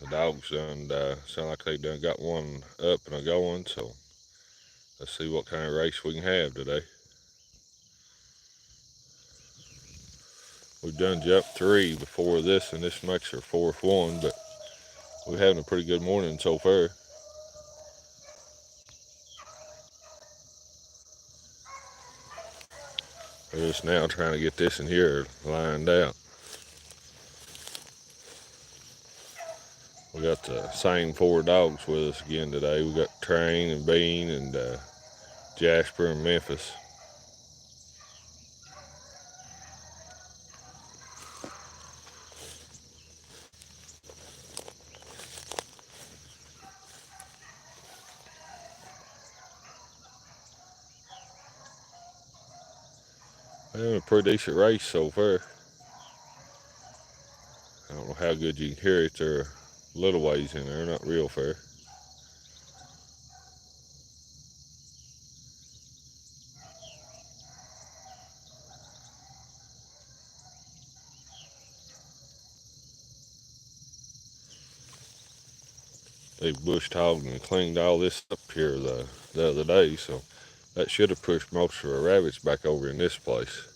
The dogs done sound like they done got one up and a going, so let's see what kind of race we can have today. We've done jump 3 before this, and this makes our 4th one, but we're having a pretty good morning so far. We're just now trying to get this in here lined out. We got the same 4 dogs with us again today. We got Train and Bean and Jasper and Memphis. Having a pretty decent race so far. I don't know how good you can hear it. There are little ways in there, not real far. They bush hogged and cleaned all this up here the other day, so that should have pushed most of our rabbits back over in this place.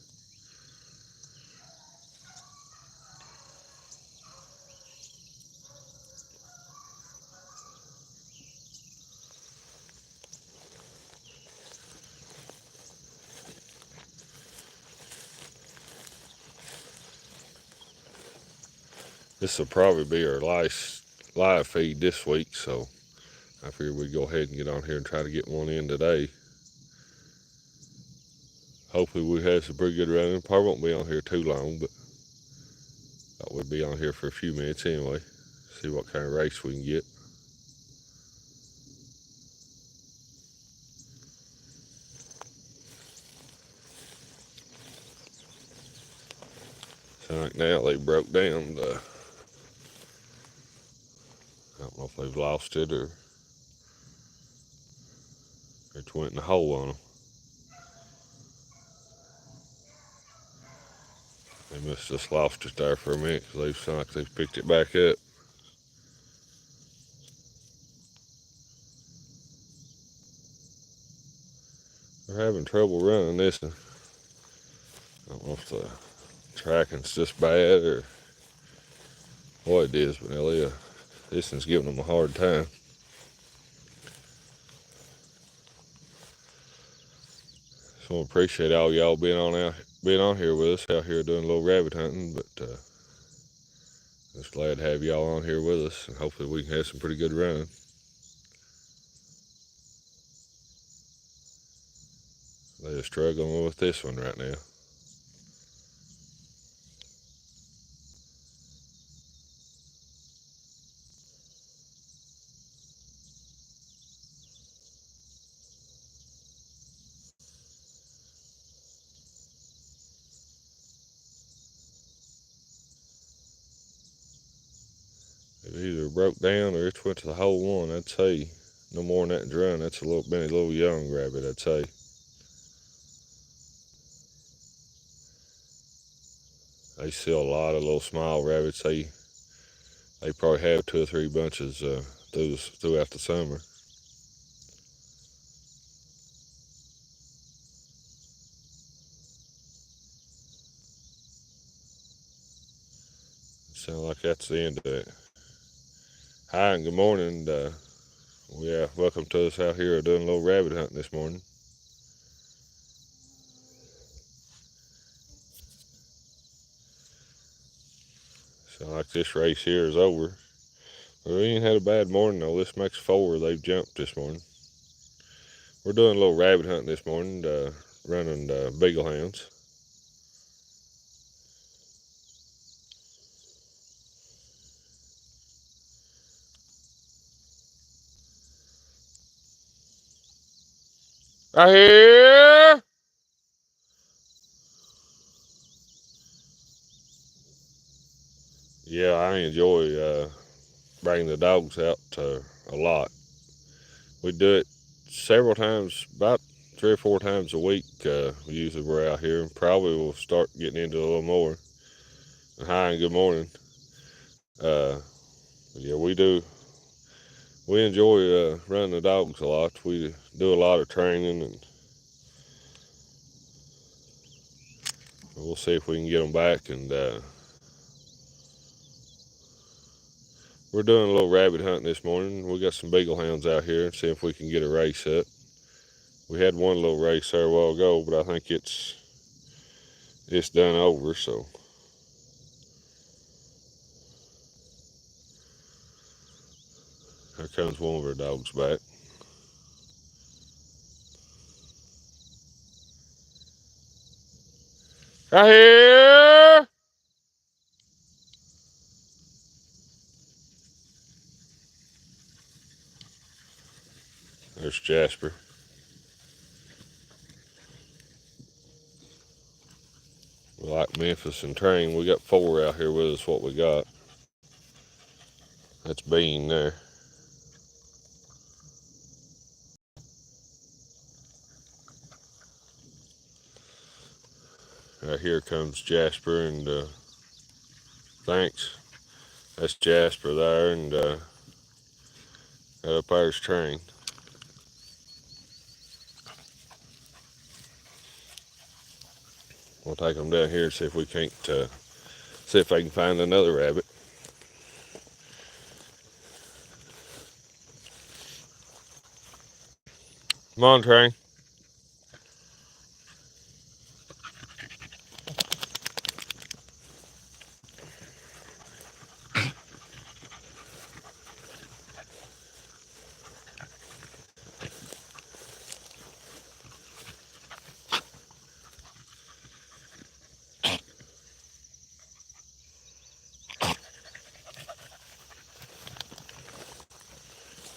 This will probably be our last live feed this week, so I figured we'd go ahead and get on here and try to get one in today. Hopefully we have some pretty good running. Probably won't be on here too long, but thought we'd be on here for a few minutes anyway. See what kind of race we can get. Sound like now they broke down I don't know if they've lost it or it went in the hole on them. They must have just lost it there for a minute because they sound like they've picked it back up. They're having trouble running this one. I don't know if the tracking's just bad or what it is, but this one's giving them a hard time. So I appreciate all y'all being on here with us out here doing a little rabbit hunting, but just glad to have y'all on here with us, and hopefully we can have some pretty good running. They're struggling with this one right now. It either broke down or it went to the whole one. I'd say no more than that run. That's been a little young rabbit, I'd say. They sell a lot of little small rabbits. They probably have 2 or 3 bunches throughout the summer. Sounds like that's the end of it. Hi and good morning. Welcome to us out here doing a little rabbit hunting this morning. Sounds like this race here is over. We ain't had a bad morning though. This makes 4 they've jumped this morning. We're doing a little rabbit hunting this morning, running Beagle hounds. Right here. Yeah, I enjoy bringing the dogs out a lot. We do it several times, about 3 or 4 times a week. Usually we're out here, and probably we'll start getting into a little more. Hi and good morning. Uh, But yeah, we enjoy running the dogs a lot. We do a lot of training, and we'll see if we can get them back. And we're doing a little rabbit hunting this morning. We got some Beagle hounds out here and see if we can get a race up. We had one little race there a while ago, but I think it's done over. So here comes one of our dogs back. Right here. There's Jasper. We like Memphis and Train. We got 4 out here with us. What we got? That's Bean there. Right here comes Jasper, and thanks. That's Jasper there, and that up there's Train. We'll take them down here and see if we can't see if I can find another rabbit. Come on, Train.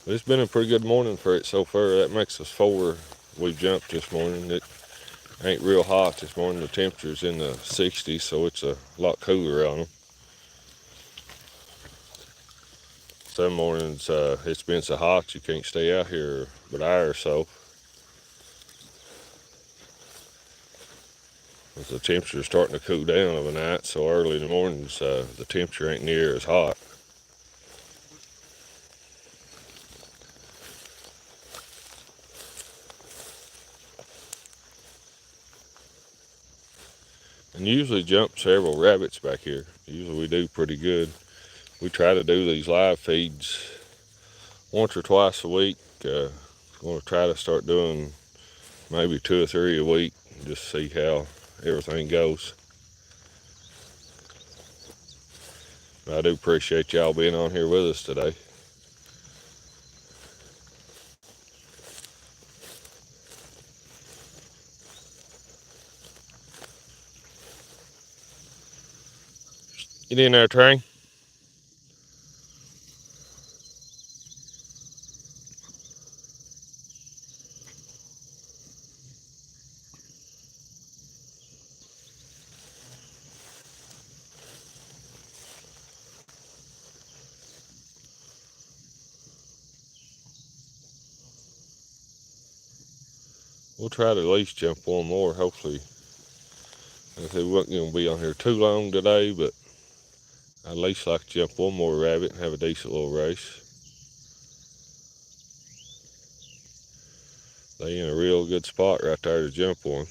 It's been a pretty good morning for it so far. That makes us 4 we've jumped this morning. It ain't real hot this morning. The temperature's in the 60s, so it's a lot cooler on them. Some mornings it's been so hot you can't stay out here but an hour or so. As the temperature's starting to cool down of a night, so early in the mornings the temperature ain't near as hot. And usually jump several rabbits back here. Usually we do pretty good. We try to do these live feeds once or twice a week. Going to try to start doing maybe 2 or 3 a week, just see how everything goes. I do appreciate y'all being on here with us today. Get in there, Train. We'll try to at least jump one more, hopefully. I said we wasn't going to be on here too long today, but I'd at least like to jump one more rabbit and have a decent little race. They in a real good spot right there to jump one.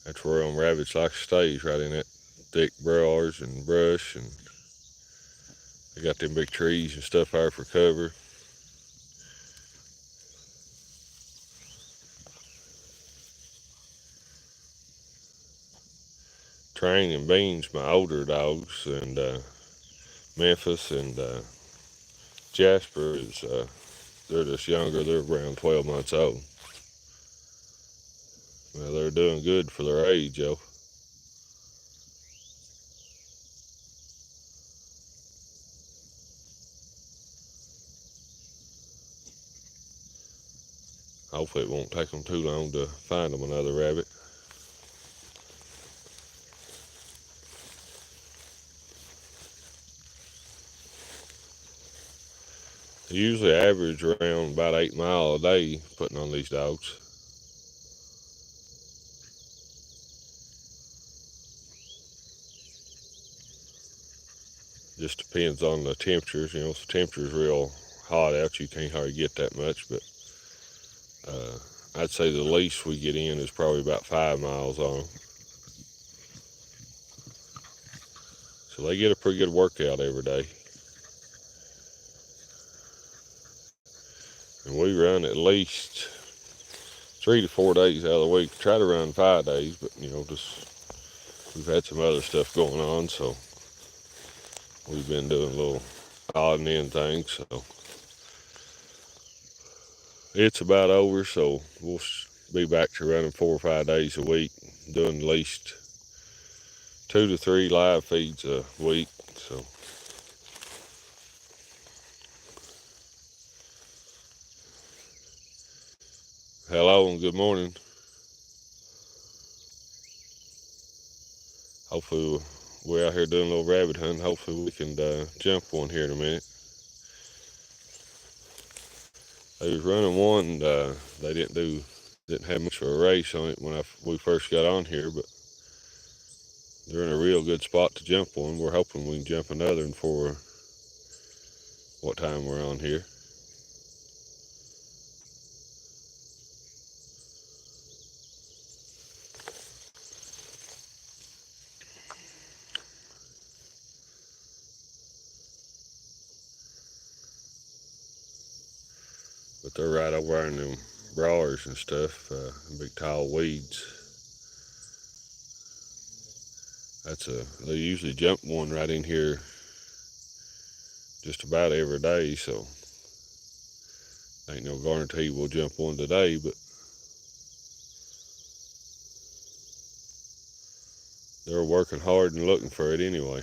That's where them rabbits like to stay, right in that thick burrows and brush, and they got them big trees and stuff there for cover. Train and Beans, my older dogs, and Memphis and Jasper is they're just younger. They're around 12 months old. Well, they're doing good for their age, though. Hopefully it won't take them too long to find them another rabbit. They usually average around about 8 miles a day putting on these dogs. Just depends on the temperatures. If the temperature's real hot out, you can't hardly get that much, but I'd say the least we get in is probably about 5 miles on them. So they get a pretty good workout every day. And we run at least 3 to 4 days out of the week. Try to run 5 days, but we've had some other stuff going on, so we've been doing a little odd and end things. So it's about over, so we'll be back to running 4 or 5 days a week, doing at least 2 to 3 live feeds a week. So hello and good morning. Hopefully we're out here doing a little rabbit hunting. Hopefully we can jump one here in a minute. They was running one, and they didn't have much of a race on it when we first got on here, but they're in a real good spot to jump one. We're hoping we can jump another one for what time we're on here. But they're right over there in them briars and stuff, big tall weeds. They usually jump one right in here just about every day, so ain't no guarantee we'll jump one today, but they're working hard and looking for it anyway.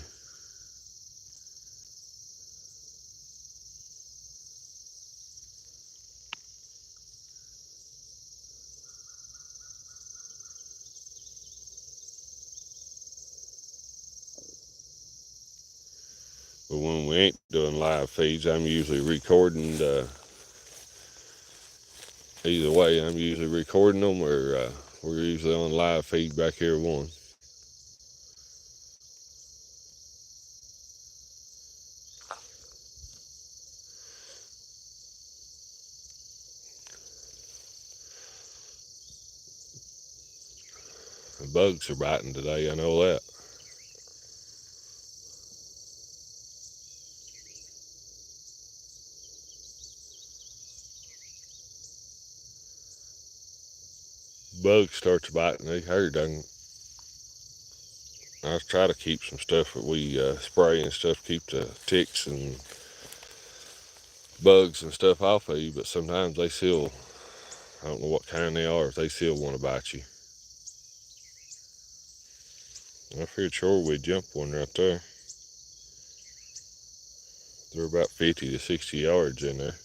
But when we ain't doing live feeds, I'm usually recording. Either way, I'm usually recording them, or we're usually on live feed back here at one. The bugs are biting today, I know that. Bugs starts biting, they hurt. I try to keep some stuff that we spray and stuff, keep the ticks and bugs and stuff off of you, but sometimes they still, I don't know what kind they are, if they still want to bite you. I figured sure we'd jump one right there. They're about 50 to 60 yards in there,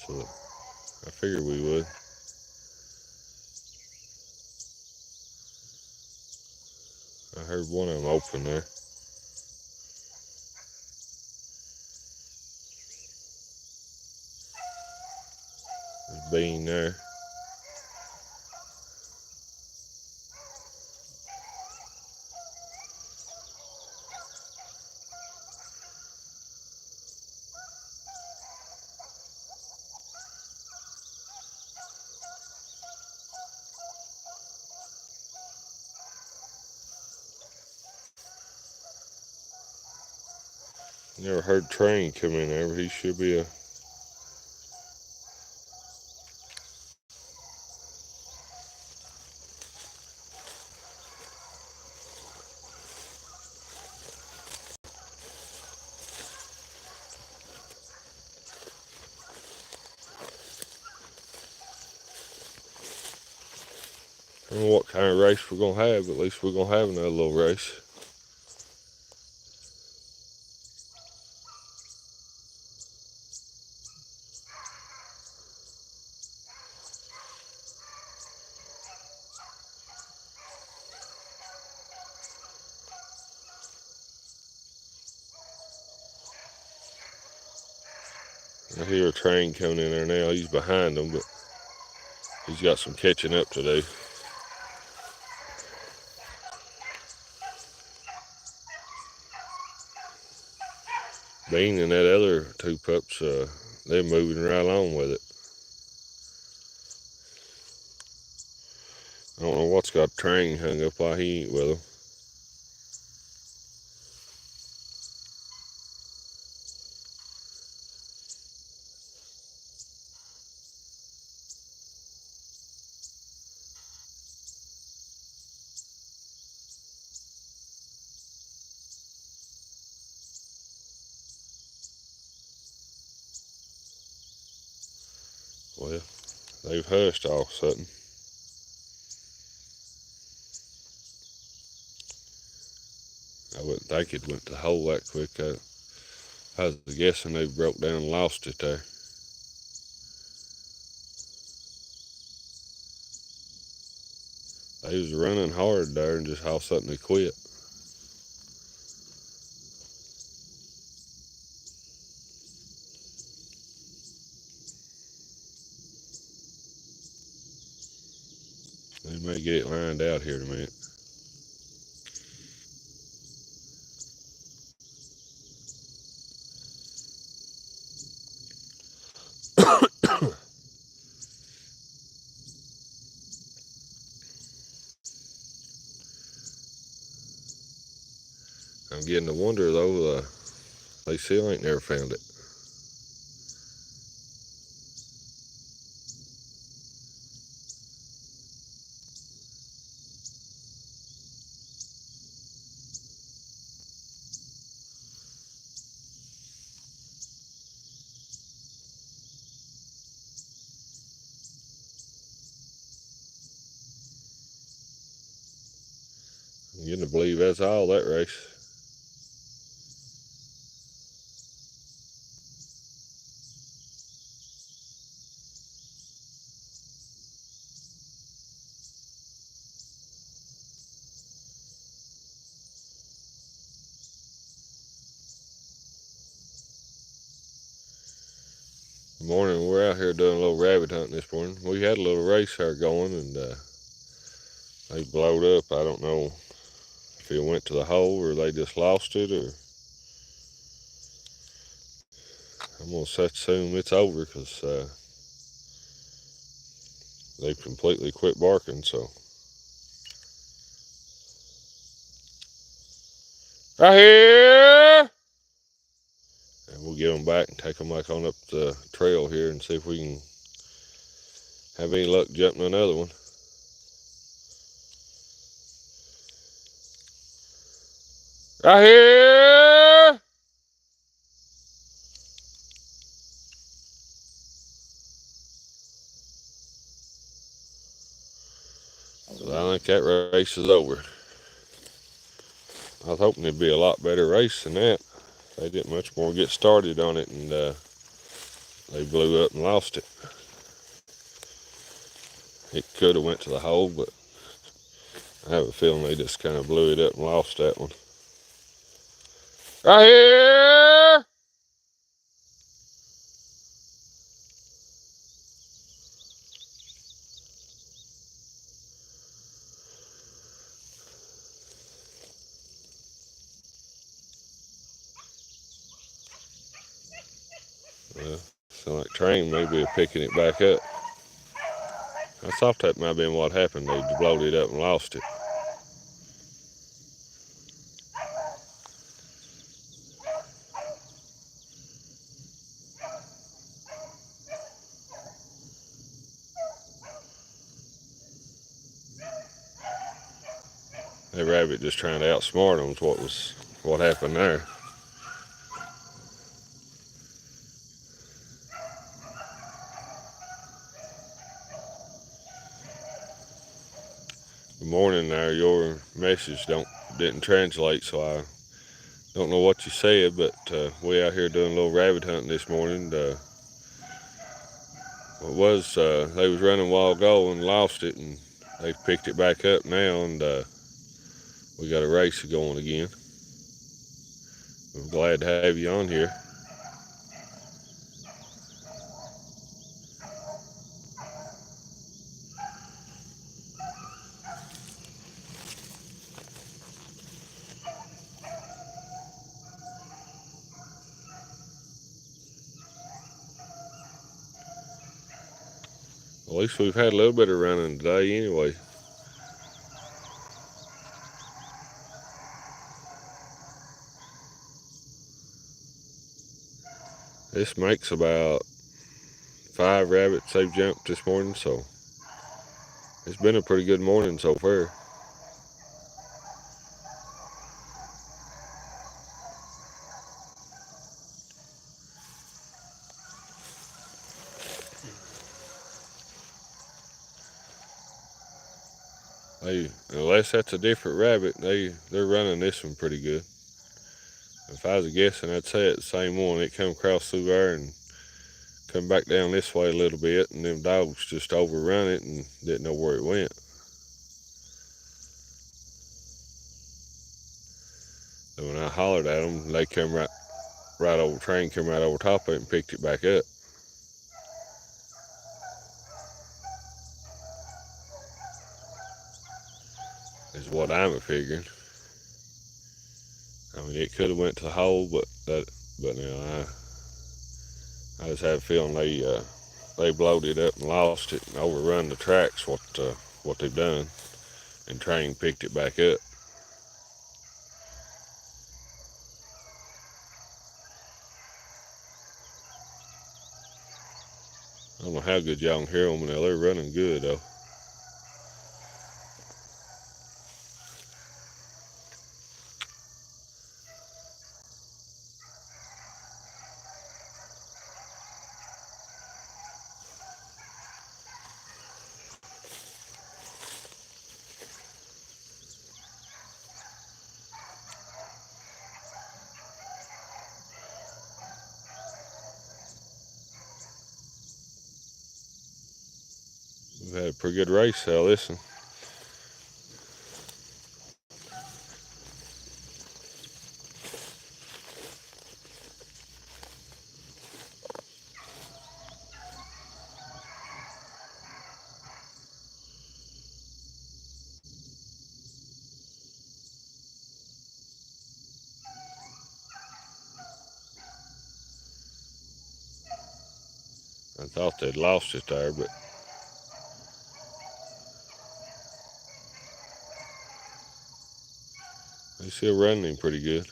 so I figured we would. I heard one of them open there. There's Bean there. Never heard Train come in there, but he should be a... I don't know what kind of race we're going to have, but at least we're going to have another little race. I hear a Train coming in there now. He's behind them, but he's got some catching up to do. Bean and that other two pups, they're moving right along with it. I don't know what's got train hung up while he ain't with them. Well, they've hushed all of a sudden. I wouldn't think it went to the hole that quick. I was guessing they broke down and lost it there. They was running hard there and just all of a sudden they quit. They may get it lined out here in a minute. I'm getting to wonder though, they still ain't never found it. I'm getting to believe that's all that race. Good morning, we're out here doing a little rabbit hunting this morning. We had a little race here going and they blowed up. I don't know if it went to the hole or they just lost it, or I'm gonna assume it's over because they've completely quit barking. So right here, and we'll get them back and take them back on up the trail here and see if we can have any luck jumping another one. Right here. So I think that race is over. I was hoping it'd be a lot better race than that. They didn't much more get started on it, and they blew up and lost it. It could have went to the hole, but I have a feeling they just kind of blew it up and lost that one. Right here. Well, sound like train maybe picking it back up. I thought that might have been what happened. They blowed it up and lost it. That rabbit just trying to outsmart them is what happened there. Good morning there. Your message didn't translate, so I don't know what you said, but we out here doing a little rabbit hunting this morning. They was running a while ago and lost it, and they've picked it back up now, and we got a race going again. I'm glad to have you on here. At least we've had a little bit of running today anyway. This makes about 5 rabbits they've jumped this morning, so it's been a pretty good morning so far. Unless that's a different rabbit, they're running this one pretty good. If I was guessing, I'd say it's the same one. It come across through there and come back down this way a little bit, and them dogs just overrun it and didn't know where it went. And when I hollered at them, they come right over, train come right over top of it and picked it back up. Is what I'm figuring. I mean, it could have went to the hole, but no, I just have a feeling they blowed it up and lost it and overrun the tracks. What they've done, and train picked it back up. I don't know how good y'all can hear them now. They're running good though. We've had a pretty good race out of this one. I thought they'd lost it there, but they still running him pretty good.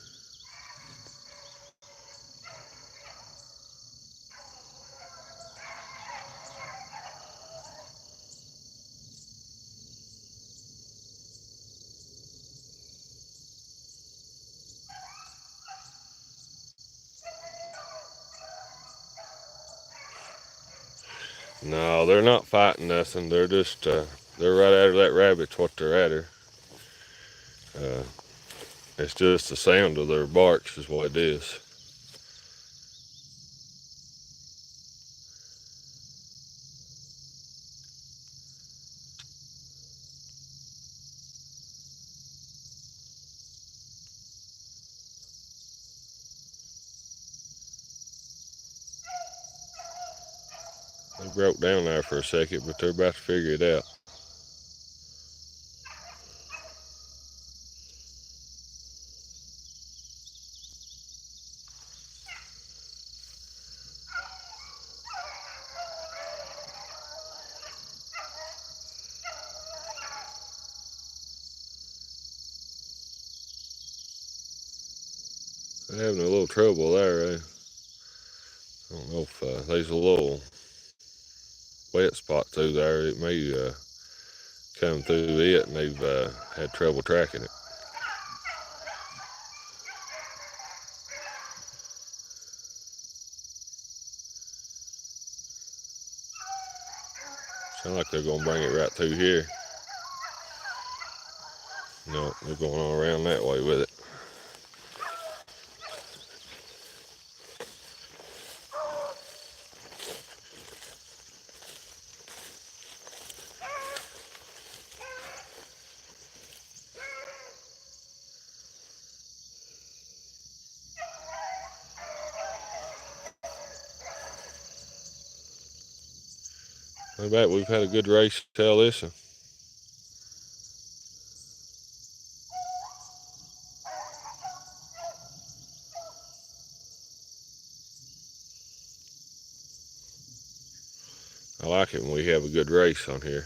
No, they're not fighting nothing. They're just they're right after that rabbit's what they're after. It's just the sound of their barks is what it is. They broke down there for a second, but they're about to figure it out. They're having a little trouble there. I don't know if there's a little wet spot through there. It may come through it, and they've had trouble tracking it. Sound like they're gonna bring it right through here. No, they're going all around that way with it. I bet we've had a good race to tell this one. I like it when we have a good race on here.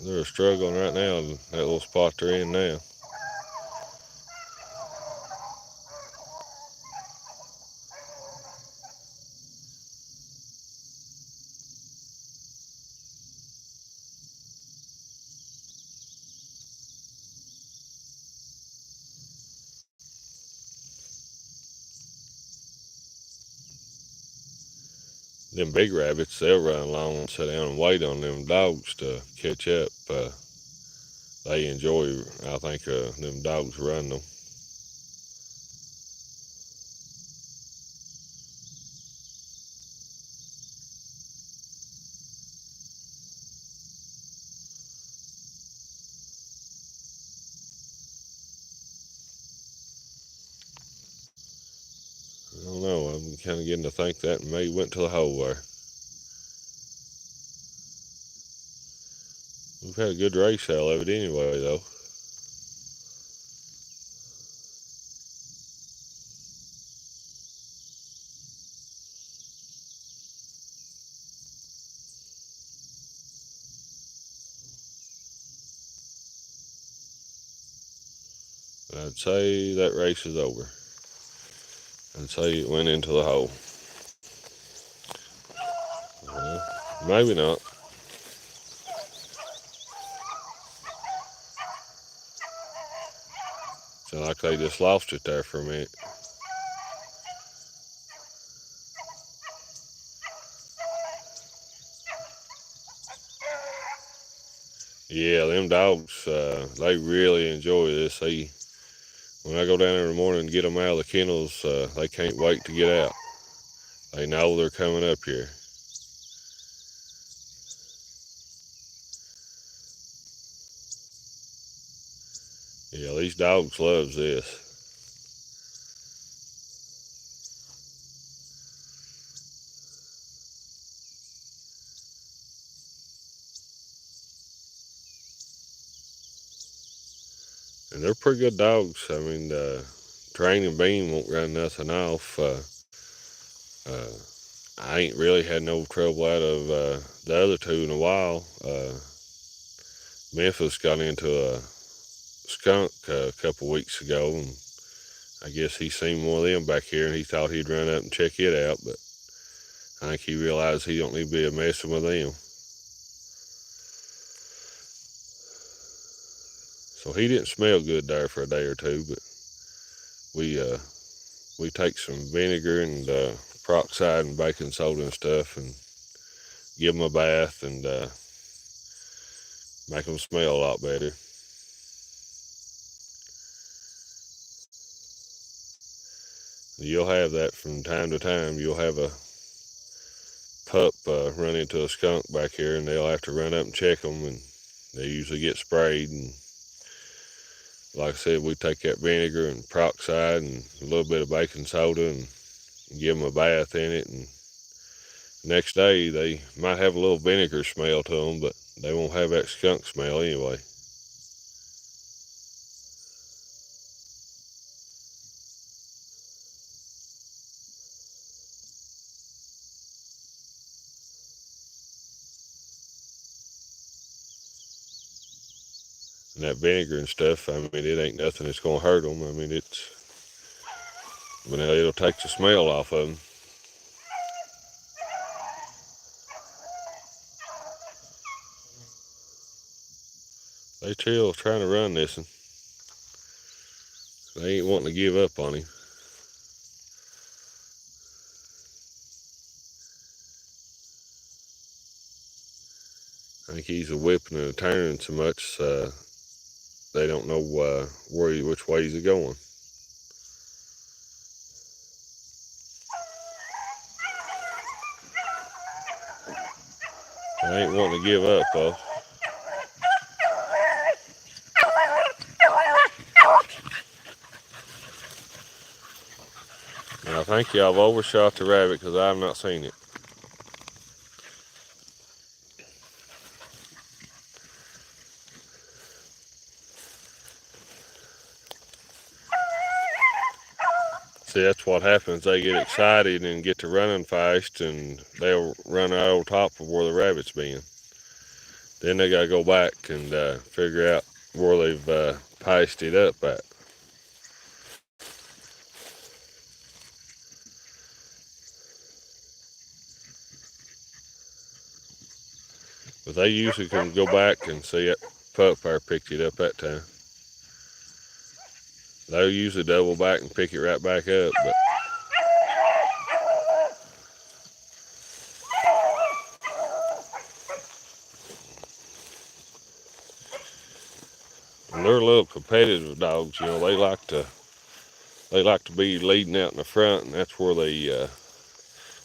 They're struggling right now in that little spot they're in now. Them big rabbits, they'll run along and sit down and wait on them dogs to catch up. They enjoy, I think, them dogs running them. I don't know, I'm kind of getting to think that maybe went to the hole there. We've had a good race out of it anyway, though. I'd say that race is over. I'd say it went into the hole. Well, maybe not. Sound like they just lost it there for a minute. Yeah, them dogs, they really enjoy this. When I go down there in the morning and get them out of the kennels, they can't wait to get out. They know they're coming up here. Yeah, these dogs loves this. And they're pretty good dogs. I mean, Train and Bean won't run nothing off. I ain't really had no trouble out of the other two in a while. Memphis got into a skunk a couple weeks ago, and I guess he seen one of them back here, and he thought he'd run up and check it out, but I think he realized he don't need to be messing with them. So he didn't smell good there for a day or two, but we take some vinegar and peroxide and baking soda and stuff, and give them a bath and make them smell a lot better. You'll have that from time to time. You'll have a pup run into a skunk back here, and they'll have to run up and check them, and they usually get sprayed. And like I said, we take that vinegar and peroxide and a little bit of baking soda and give them a bath in it. And next day, they might have a little vinegar smell to them, but they won't have that skunk smell anyway. And that vinegar and stuff, I mean, it ain't nothing that's gonna hurt them. I mean, it'll take the smell off of them. They chill trying to run this one. They ain't wanting to give up on him. I think he's a whipping and a turning so much they don't know which way he's going. They ain't wanting to give up, though. And I think y'all have overshot the rabbit because I've not seen it. See, that's what happens. They get excited and get to running fast, and they'll run out on top of where the rabbit's been. Then they gotta go back and figure out where they've paced it up at. But they usually can go back and see that pup there picked it up that time. They'll usually double back and pick it right back up, but they're little competitive dogs. You know, they like to be leading out in the front, and that's where they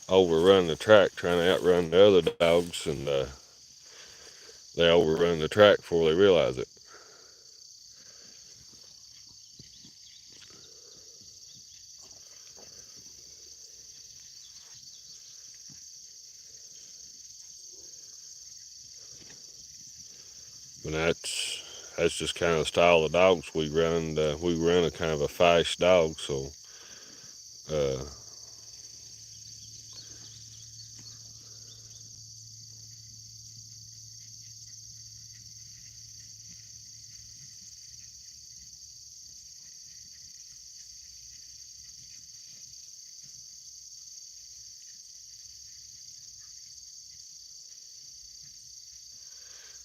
overrun the track, trying to outrun the other dogs, and they overrun the track before they realize it. But that's just kind of the style of dogs we run. We run a kind of a fast dog, so uh,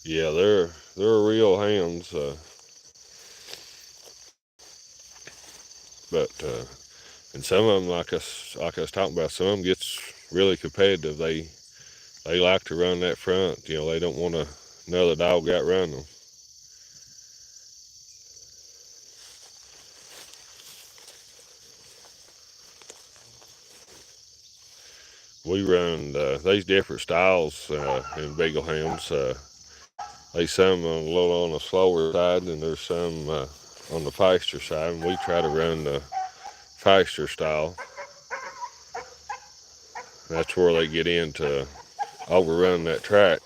yeah, they're real hounds. But and some of them, like I was talking about, some of them gets really competitive. They like to run that front. You know, they don't want another dog outrun them. We run these different styles in Beagle hounds. There's some a little on the slower side, and there's some on the faster side. And we try to run the faster style. That's where they get into overrun that track.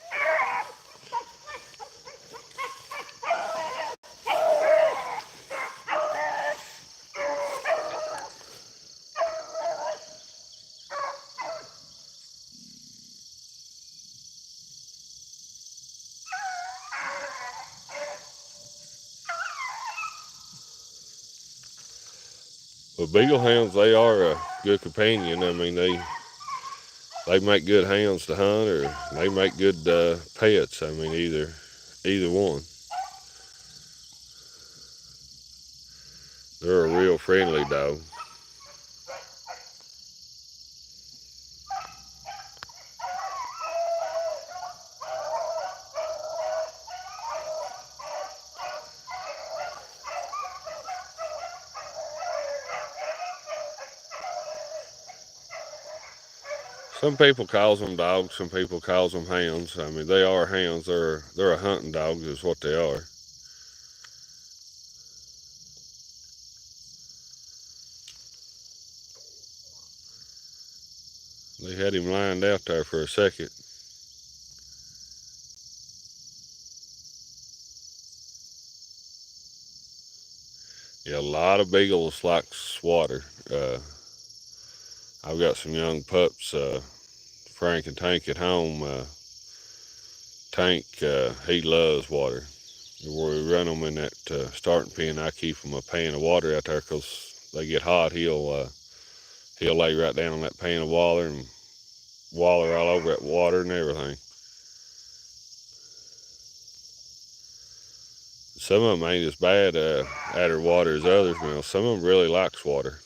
But Beagle hounds, they are a good companion. I mean, they make good hounds to hunt, or they make good pets. I mean, either one. They're a real friendly dog. Some people calls them dogs. Some people calls them hounds. I mean, they are hounds. They're a hunting dog, is what they are. They had him lined out there for a second. Yeah, a lot of beagles likes water. I've got some young pups, Frank and Tank at home. Tank, he loves water. Where we run them in that starting pen, I keep him a pan of water out there because they get hot. He'll lay right down on that pan of water and waller all over that water and everything. Some of them ain't as bad at her water as others. Now, some of them really likes water.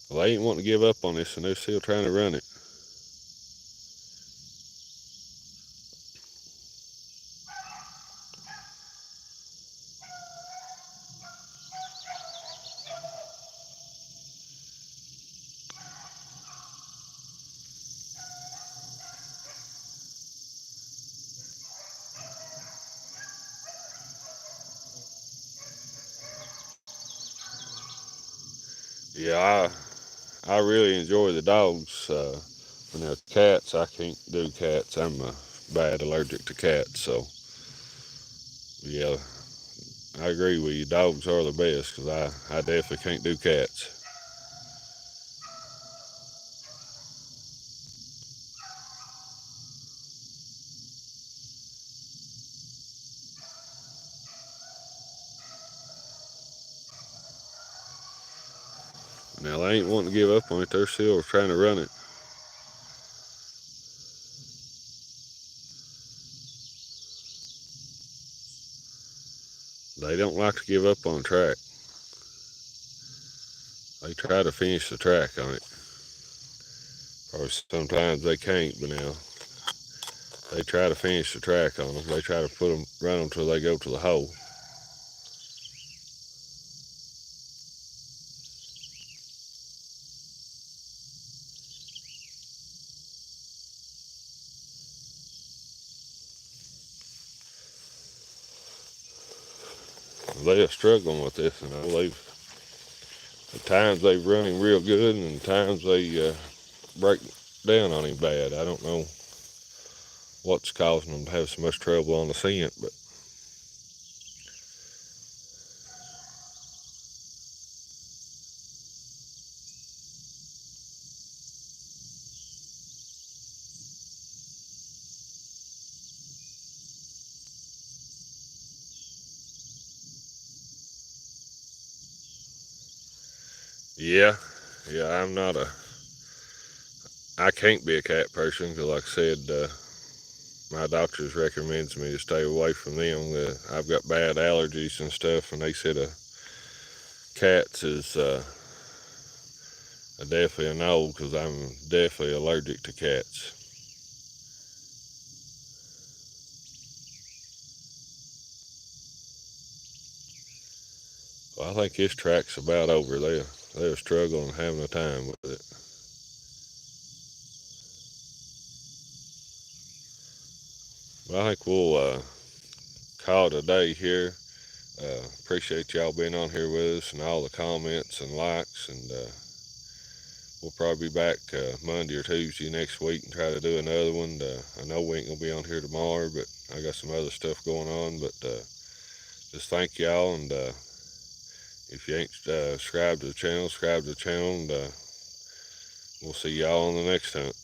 Well, they ain't wanting to give up on this, and they're still trying to run it. Yeah, I really enjoy the dogs. When they're cats, I can't do cats. I'm bad allergic to cats. So yeah, I agree with you. Dogs are the best because I definitely can't do cats. Now they ain't wanting to give up on it. They're still trying to run it. They don't like to give up on track. They try to finish the track on it. Or sometimes they can't, but now they try to finish the track on them. They try to run them till they go to the hole. They are struggling with this, and at times they run him real good, and at times they break down on him bad. I don't know what's causing them to have so much trouble on the scent, but yeah, yeah, I can't be a cat person because, like I said, my doctors recommends me to stay away from them. I've got bad allergies and stuff, and they said cats is definitely a no because I'm definitely allergic to cats. Well, I think this track's about over. They're struggling, having a time with it. But I think we'll call it a day here. Appreciate y'all being on here with us and all the comments and likes. And we'll probably be back Monday or Tuesday next week and try to do another one. I know we ain't gonna be on here tomorrow, but I got some other stuff going on. But just thank y'all, and if you ain't subscribed to the channel, subscribe to the channel, and we'll see y'all on the next hunt.